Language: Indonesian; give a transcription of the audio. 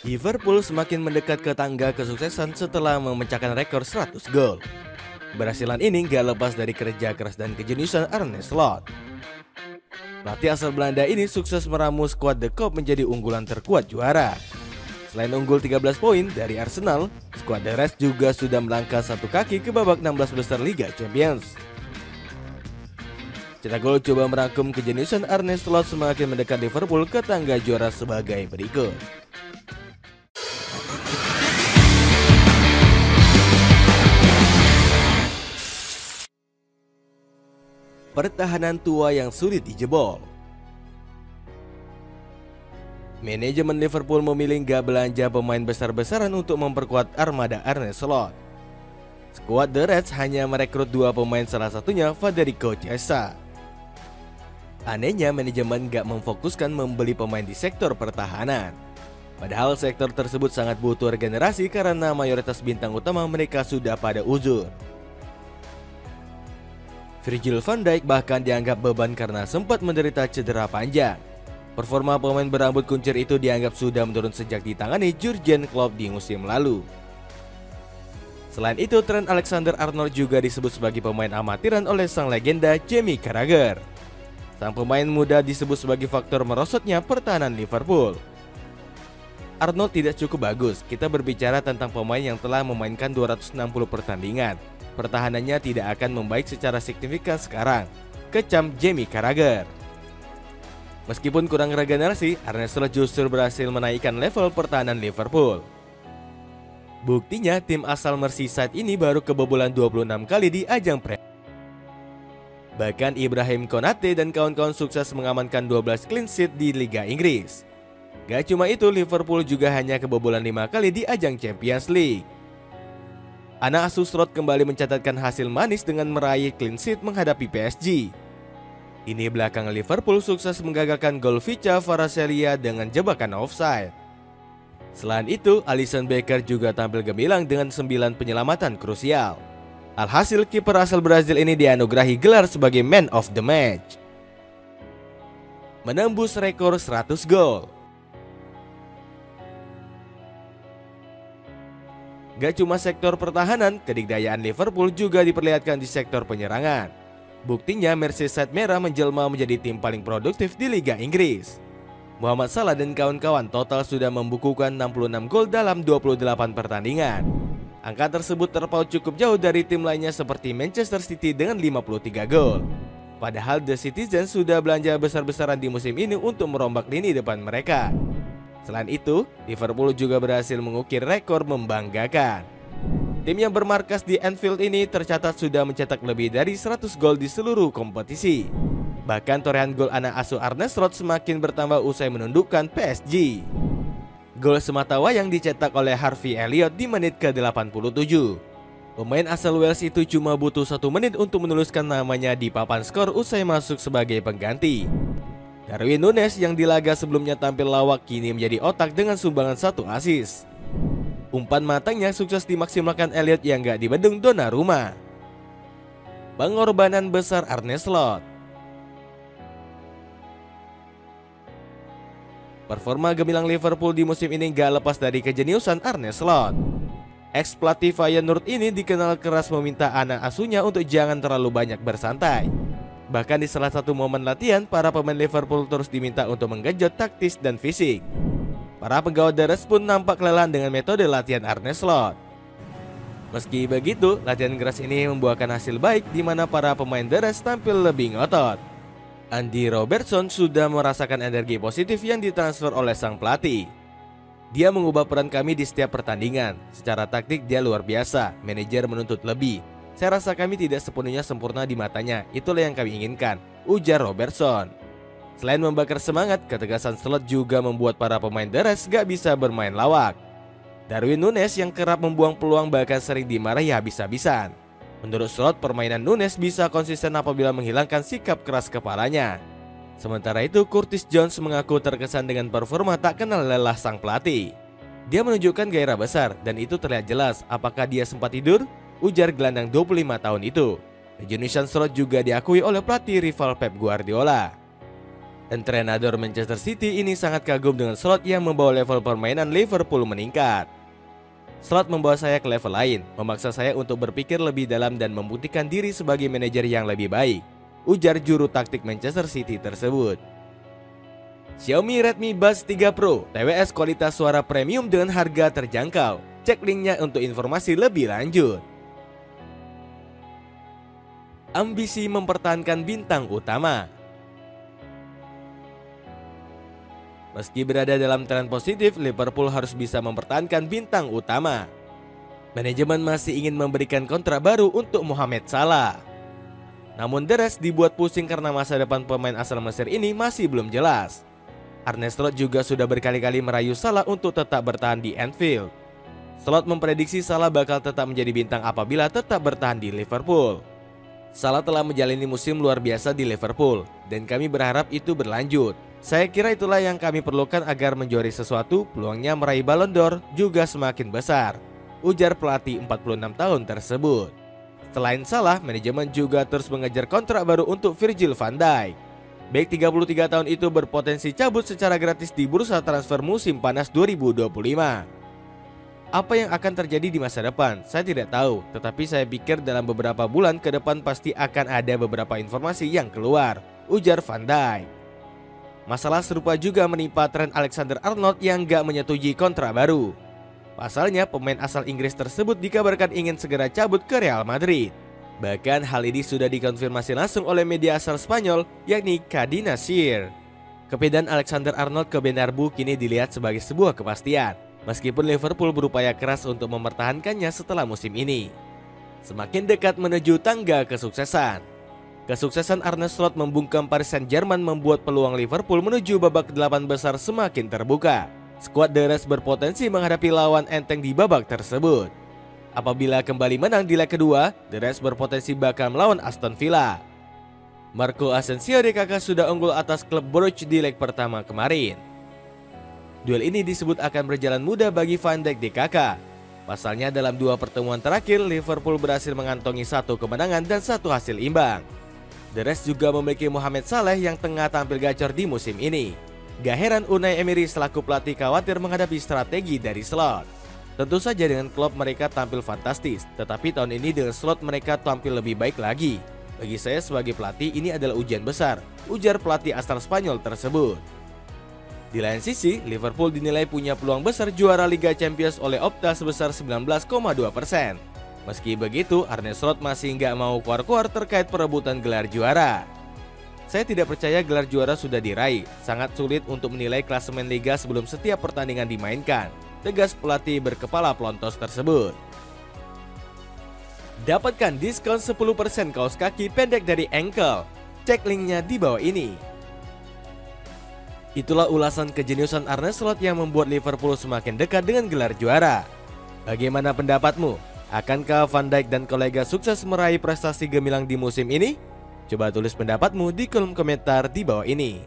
Liverpool semakin mendekat ke tangga kesuksesan setelah memecahkan rekor 100 gol. Keberhasilan ini gak lepas dari kerja keras dan kejeniusan Arne Slot. Pelatih asal Belanda ini sukses meramu skuad The Kop menjadi unggulan terkuat juara. Selain unggul 13 poin dari Arsenal, skuad The Reds juga sudah melangkah satu kaki ke babak 16 besar Liga Champions. Cetak gol coba merangkum kejeniusan Arne Slot semakin mendekat Liverpool ke tangga juara sebagai berikut. Pertahanan tua yang sulit dijebol. Manajemen Liverpool memilih gak belanja pemain besar-besaran untuk memperkuat armada Arne Slot. Skuad The Reds hanya merekrut dua pemain, salah satunya Federico Chiesa. Anehnya manajemen gak memfokuskan membeli pemain di sektor pertahanan. Padahal sektor tersebut sangat butuh regenerasi karena mayoritas bintang utama mereka sudah pada uzur. Virgil van Dijk bahkan dianggap beban karena sempat menderita cedera panjang. Performa pemain berambut kuncir itu dianggap sudah menurun sejak ditangani Jurgen Klopp di musim lalu. Selain itu, Trent Alexander-Arnold juga disebut sebagai pemain amatiran oleh sang legenda Jamie Carragher. Sang pemain muda disebut sebagai faktor merosotnya pertahanan Liverpool. Arnold tidak cukup bagus, kita berbicara tentang pemain yang telah memainkan 260 pertandingan. Pertahanannya tidak akan membaik secara signifikan sekarang, kecam Jamie Carragher. Meskipun kurang regenerasi, Arne Slot justru berhasil menaikkan level pertahanan Liverpool. Buktinya tim asal Merseyside ini baru kebobolan 26 kali di ajang Premier. Bahkan Ibrahim Konate dan kawan-kawan sukses mengamankan 12 clean sheet di Liga Inggris. Gak cuma itu, Liverpool juga hanya kebobolan 5 kali di ajang Champions League. Anak asuh Slot kembali mencatatkan hasil manis dengan meraih clean sheet menghadapi PSG. Ini belakangan Liverpool sukses menggagalkan gol Vicha Kvaratskhelia dengan jebakan offside. Selain itu, Alisson Becker juga tampil gemilang dengan 9 penyelamatan krusial. Alhasil, kiper asal Brazil ini dianugerahi gelar sebagai Man of the Match. Menembus rekor 100 gol. Gak cuma sektor pertahanan, kedikdayaan Liverpool juga diperlihatkan di sektor penyerangan. Buktinya Merseyside Merah menjelma menjadi tim paling produktif di Liga Inggris. Mohamed Salah dan kawan-kawan total sudah membukukan 66 gol dalam 28 pertandingan. Angka tersebut terpaut cukup jauh dari tim lainnya seperti Manchester City dengan 53 gol. Padahal The Citizens sudah belanja besar-besaran di musim ini untuk merombak lini depan mereka. Selain itu, Liverpool juga berhasil mengukir rekor membanggakan. Tim yang bermarkas di Anfield ini tercatat sudah mencetak lebih dari 100 gol di seluruh kompetisi. Bahkan torehan gol anak asuh Arne Slot semakin bertambah usai menundukkan PSG. Gol sematawayang dicetak oleh Harvey Elliott di menit ke-87. Pemain asal Wales itu cuma butuh 1 menit untuk menuliskan namanya di papan skor usai masuk sebagai pengganti. Darwin Núñez yang di laga sebelumnya tampil lawak kini menjadi otak dengan sumbangan 1 assist. Umpan matangnya sukses dimaksimalkan Elliott yang gak dibendung Donnarumma. Pengorbanan besar Arne Slot. Performa gemilang Liverpool di musim ini gak lepas dari kejeniusan Arne Slot. Ex-pelatih Feyenoord ini dikenal keras meminta anak asuhnya untuk jangan terlalu banyak bersantai. Bahkan di salah satu momen latihan, para pemain Liverpool terus diminta untuk menggenjot taktis dan fisik. Para pegawai The Reds pun nampak kelelahan dengan metode latihan Arne Slot. Meski begitu, latihan keras ini membuahkan hasil baik di mana para pemain The Reds tampil lebih ngotot. Andy Robertson sudah merasakan energi positif yang ditransfer oleh sang pelatih. Dia mengubah peran kami di setiap pertandingan. Secara taktik dia luar biasa, manajer menuntut lebih. Saya rasa kami tidak sepenuhnya sempurna di matanya, itulah yang kami inginkan, ujar Robertson. Selain membakar semangat, ketegasan Slot juga membuat para pemain The Reds gak bisa bermain lawak. Darwin Núñez yang kerap membuang peluang bahkan sering dimarahi habis-habisan. Menurut Slot, permainan Núñez bisa konsisten apabila menghilangkan sikap keras kepalanya. Sementara itu, Curtis Jones mengaku terkesan dengan performa tak kenal lelah sang pelatih. Dia menunjukkan gairah besar dan itu terlihat jelas. Apakah dia sempat tidur? Ujar gelandang 25 tahun itu. Kejeniusan Slot juga diakui oleh pelatih rival Pep Guardiola. Entrenador Manchester City ini sangat kagum dengan Slot yang membawa level permainan Liverpool meningkat. Slot membawa saya ke level lain, memaksa saya untuk berpikir lebih dalam dan membuktikan diri sebagai manajer yang lebih baik, ujar juru taktik Manchester City tersebut. Xiaomi Redmi Buds 3 Pro, TWS kualitas suara premium dengan harga terjangkau. Cek linknya untuk informasi lebih lanjut. Ambisi mempertahankan bintang utama. Meski berada dalam tren positif, Liverpool harus bisa mempertahankan bintang utama. Manajemen masih ingin memberikan kontrak baru untuk Mohamed Salah. Namun The Reds dibuat pusing karena masa depan pemain asal Mesir ini masih belum jelas. Arne Slot juga sudah berkali-kali merayu Salah untuk tetap bertahan di Anfield. Slot memprediksi Salah bakal tetap menjadi bintang apabila tetap bertahan di Liverpool. Salah telah menjalani musim luar biasa di Liverpool, dan kami berharap itu berlanjut. Saya kira itulah yang kami perlukan agar menjuari sesuatu, peluangnya meraih Ballon d'Or juga semakin besar, ujar pelatih 46 tahun tersebut. Selain Salah, manajemen juga terus mengejar kontrak baru untuk Virgil van Dijk. Bek 33 tahun itu berpotensi cabut secara gratis di bursa transfer musim panas 2025. Apa yang akan terjadi di masa depan, saya tidak tahu, tetapi saya pikir dalam beberapa bulan ke depan pasti akan ada beberapa informasi yang keluar, ujar Van Dijk. Masalah serupa juga menimpa Trent Alexander-Arnold yang gak menyetujui kontrak baru. Pasalnya, pemain asal Inggris tersebut dikabarkan ingin segera cabut ke Real Madrid. Bahkan hal ini sudah dikonfirmasi langsung oleh media asal Spanyol, yakni Cadena SER. Kepindahan Alexander-Arnold ke Bernabeu kini dilihat sebagai sebuah kepastian, meskipun Liverpool berupaya keras untuk mempertahankannya setelah musim ini. Semakin dekat menuju tangga kesuksesan. Kesuksesan Arne Slot membungkam Paris Saint-Germain membuat peluang Liverpool menuju babak 8 besar semakin terbuka. Skuad The Reds berpotensi menghadapi lawan enteng di babak tersebut. Apabila kembali menang di leg kedua, The Reds berpotensi bakal melawan Aston Villa. Marco Asensio DKK sudah unggul atas klub Bruges di leg pertama kemarin. Duel ini disebut akan berjalan mudah bagi Van Dijk DKK. Pasalnya dalam 2 pertemuan terakhir, Liverpool berhasil mengantongi 1 kemenangan dan 1 hasil imbang. The Reds juga memiliki Mohamed Salah yang tengah tampil gacor di musim ini. Gak heran Unai Emery selaku pelatih khawatir menghadapi strategi dari Slot. Tentu saja dengan Klopp mereka tampil fantastis, tetapi tahun ini dengan Slot mereka tampil lebih baik lagi. Bagi saya sebagai pelatih ini adalah ujian besar, ujar pelatih asal Spanyol tersebut. Di lain sisi, Liverpool dinilai punya peluang besar juara Liga Champions oleh Opta sebesar 19,2%. Meski begitu, Arne Slot masih nggak mau keluar-keluar terkait perebutan gelar juara. Saya tidak percaya gelar juara sudah diraih, sangat sulit untuk menilai klasemen Liga sebelum setiap pertandingan dimainkan, tegas pelatih berkepala pelontos tersebut. Dapatkan diskon 10% kaos kaki pendek dari Ankle, cek linknya di bawah ini. Itulah ulasan kejeniusan Arne Slot yang membuat Liverpool semakin dekat dengan gelar juara. Bagaimana pendapatmu? Akankah Van Dijk dan kolega sukses meraih prestasi gemilang di musim ini? Coba tulis pendapatmu di kolom komentar di bawah ini.